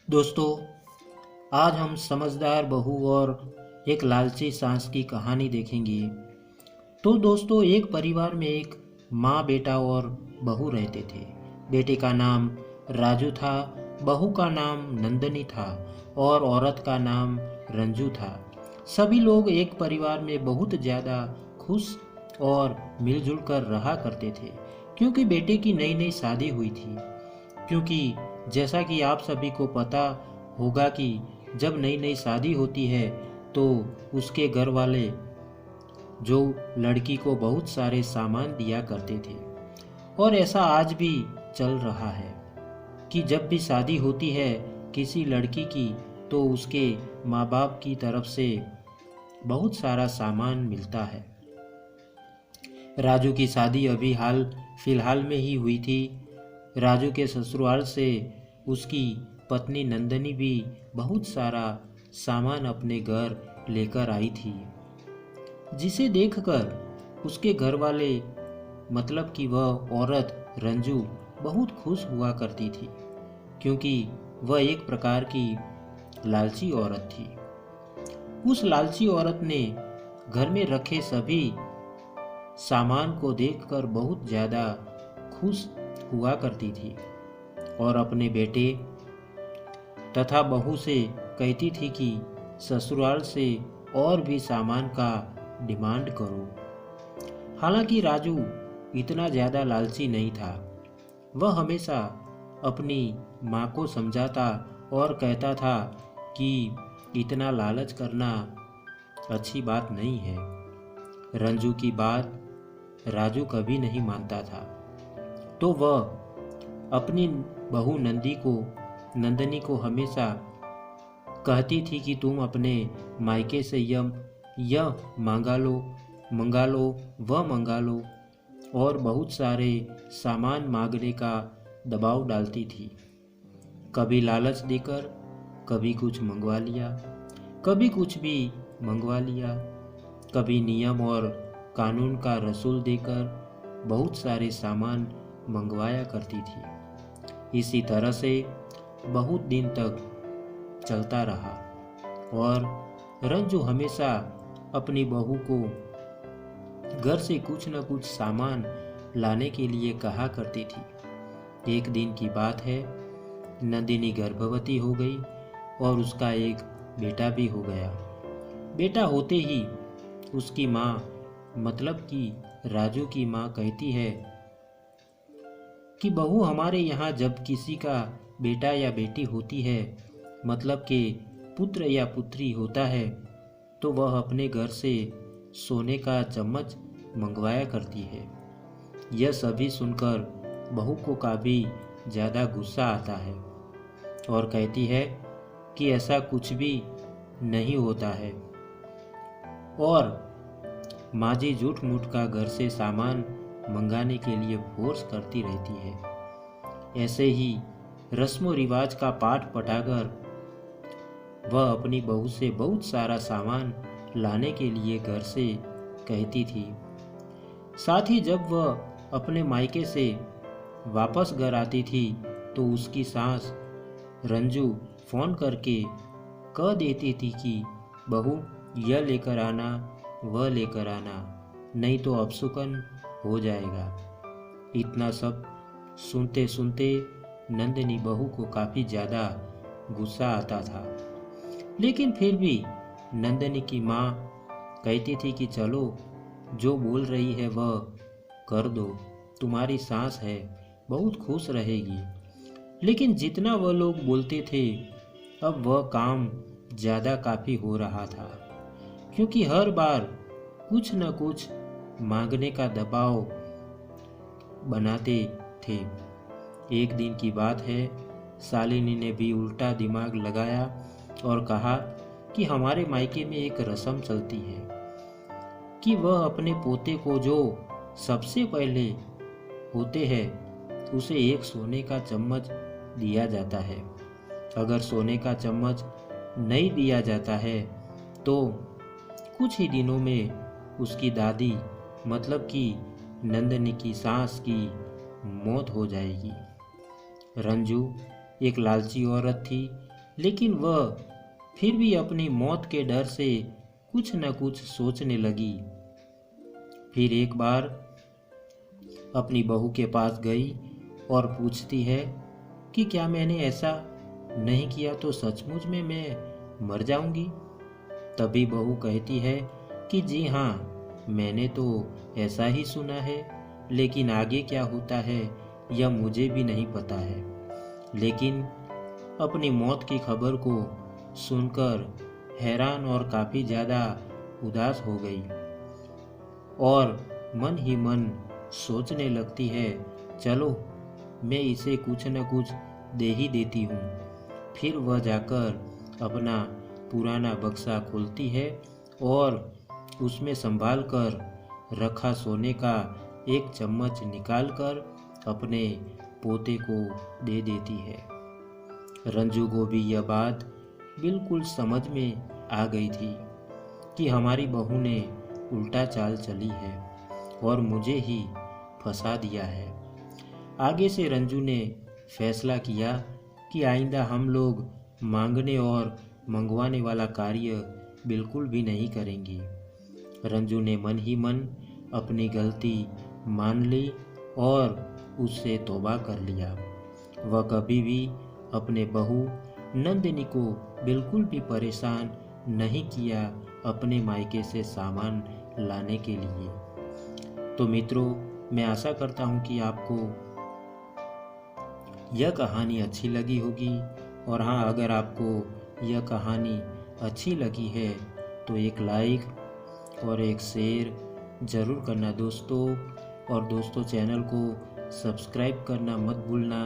दोस्तों, आज हम समझदार बहू और एक लालची सास की कहानी देखेंगे। तो दोस्तों, एक परिवार में एक माँ, बेटा और बहू रहते थे। बेटे का नाम राजू था, बहू का नाम नंदनी था और औरत का नाम रंजू था। सभी लोग एक परिवार में बहुत ज़्यादा खुश और मिलजुल कर रहा करते थे, क्योंकि बेटे की नई नई शादी हुई थी। क्योंकि जैसा कि आप सभी को पता होगा कि जब नई नई शादी होती है तो उसके घर वाले जो लड़की को बहुत सारे सामान दिया करते थे। और ऐसा आज भी चल रहा है कि जब भी शादी होती है किसी लड़की की तो उसके माँ बाप की तरफ से बहुत सारा सामान मिलता है। राजू की शादी अभी हाल फिलहाल में ही हुई थी। राजू के ससुराल से उसकी पत्नी नंदनी भी बहुत सारा सामान अपने घर लेकर आई थी, जिसे देखकर उसके घर वाले मतलब कि वह औरत रंजू बहुत खुश हुआ करती थी, क्योंकि वह एक प्रकार की लालची औरत थी। उस लालची औरत ने घर में रखे सभी सामान को देखकर बहुत ज़्यादा खुश हुआ करती थी और अपने बेटे तथा बहू से कहती थी कि ससुराल से और भी सामान का डिमांड करो। हालांकि राजू इतना ज़्यादा लालची नहीं था। वह हमेशा अपनी माँ को समझाता और कहता था कि इतना लालच करना अच्छी बात नहीं है। रंजू की बात राजू कभी नहीं मानता था, तो वह अपनी बहू नंदनी को हमेशा कहती थी कि तुम अपने मायके से यह मंगा लो वह मंगा लो, और बहुत सारे सामान मांगने का दबाव डालती थी। कभी लालच देकर कभी कुछ मंगवा लिया, कभी कुछ भी मंगवा लिया, कभी नियम और कानून का रसूल देकर बहुत सारे सामान मंगवाया करती थी। इसी तरह से बहुत दिन तक चलता रहा और रंजू हमेशा अपनी बहू को घर से कुछ न कुछ सामान लाने के लिए कहा करती थी। एक दिन की बात है, नंदिनी गर्भवती हो गई और उसका एक बेटा भी हो गया। बेटा होते ही उसकी माँ मतलब कि राजू की माँ कहती है कि बहू, हमारे यहाँ जब किसी का बेटा या बेटी होती है, मतलब कि पुत्र या पुत्री होता है, तो वह अपने घर से सोने का चम्मच मंगवाया करती है। यह सभी सुनकर बहू को काफ़ी ज़्यादा गुस्सा आता है और कहती है कि ऐसा कुछ भी नहीं होता है, और माँ जी झूठ मूठ का घर से सामान मंगाने के लिए फोर्स करती रहती है। ऐसे ही रस्मों रिवाज का पाठ पढ़ाकर वह अपनी बहू से बहुत सारा सामान लाने के लिए घर से कहती थी। साथ ही जब वह अपने मायके से वापस घर आती थी तो उसकी सास रंजू फ़ोन करके कह देती थी कि बहू, यह लेकर आना वह लेकर आना, नहीं तो अपशुकन हो जाएगा। इतना सब सुनते सुनते नंदिनी बहू को काफ़ी ज़्यादा गुस्सा आता था, लेकिन फिर भी नंदिनी की माँ कहती थी कि चलो, जो बोल रही है वह कर दो, तुम्हारी सास है, बहुत खुश रहेगी। लेकिन जितना वह लोग बोलते थे, अब वह काम ज़्यादा काफ़ी हो रहा था, क्योंकि हर बार कुछ न कुछ मांगने का दबाव बनाते थे। एक दिन की बात है, शालिनी ने भी उल्टा दिमाग लगाया और कहा कि हमारे मायके में एक रस्म चलती है कि वह अपने पोते को जो सबसे पहले होते हैं उसे एक सोने का चम्मच दिया जाता है। अगर सोने का चम्मच नहीं दिया जाता है तो कुछ ही दिनों में उसकी दादी मतलब कि नंदनी की सास की मौत हो जाएगी। रंजू एक लालची औरत थी, लेकिन वह फिर भी अपनी मौत के डर से कुछ न कुछ सोचने लगी। फिर एक बार अपनी बहू के पास गई और पूछती है कि क्या मैंने ऐसा नहीं किया तो सचमुच में मैं मर जाऊंगी। तभी बहू कहती है कि जी हाँ, मैंने तो ऐसा ही सुना है, लेकिन आगे क्या होता है यह मुझे भी नहीं पता है। लेकिन अपनी मौत की खबर को सुनकर हैरान और काफ़ी ज़्यादा उदास हो गई और मन ही मन सोचने लगती है, चलो मैं इसे कुछ न कुछ दे ही देती हूँ। फिर वह जाकर अपना पुराना बक्सा खोलती है और उसमें संभाल कर रखा सोने का एक चम्मच निकालकर अपने पोते को दे देती है। रंजू को भी यह बात बिल्कुल समझ में आ गई थी कि हमारी बहू ने उल्टा चाल चली है और मुझे ही फंसा दिया है। आगे से रंजू ने फैसला किया कि आइंदा हम लोग मांगने और मंगवाने वाला कार्य बिल्कुल भी नहीं करेंगे। रंजू ने मन ही मन अपनी गलती मान ली और उससे तौबा कर लिया। वह कभी भी अपने बहू नंदिनी को बिल्कुल भी परेशान नहीं किया अपने मायके से सामान लाने के लिए। तो मित्रों, मैं आशा करता हूँ कि आपको यह कहानी अच्छी लगी होगी। और हाँ, अगर आपको यह कहानी अच्छी लगी है तो एक लाइक और एक शेयर ज़रूर करना दोस्तों। और दोस्तों, चैनल को सब्सक्राइब करना मत भूलना।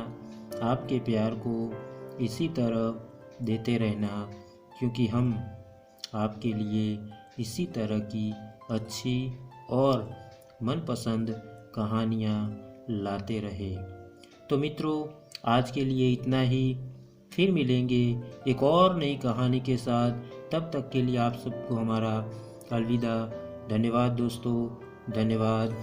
आपके प्यार को इसी तरह देते रहना, क्योंकि हम आपके लिए इसी तरह की अच्छी और मनपसंद कहानियाँ लाते रहे। तो मित्रों, आज के लिए इतना ही। फिर मिलेंगे एक और नई कहानी के साथ। तब तक के लिए आप सबको हमारा अलविदा। धन्यवाद दोस्तों, धन्यवाद।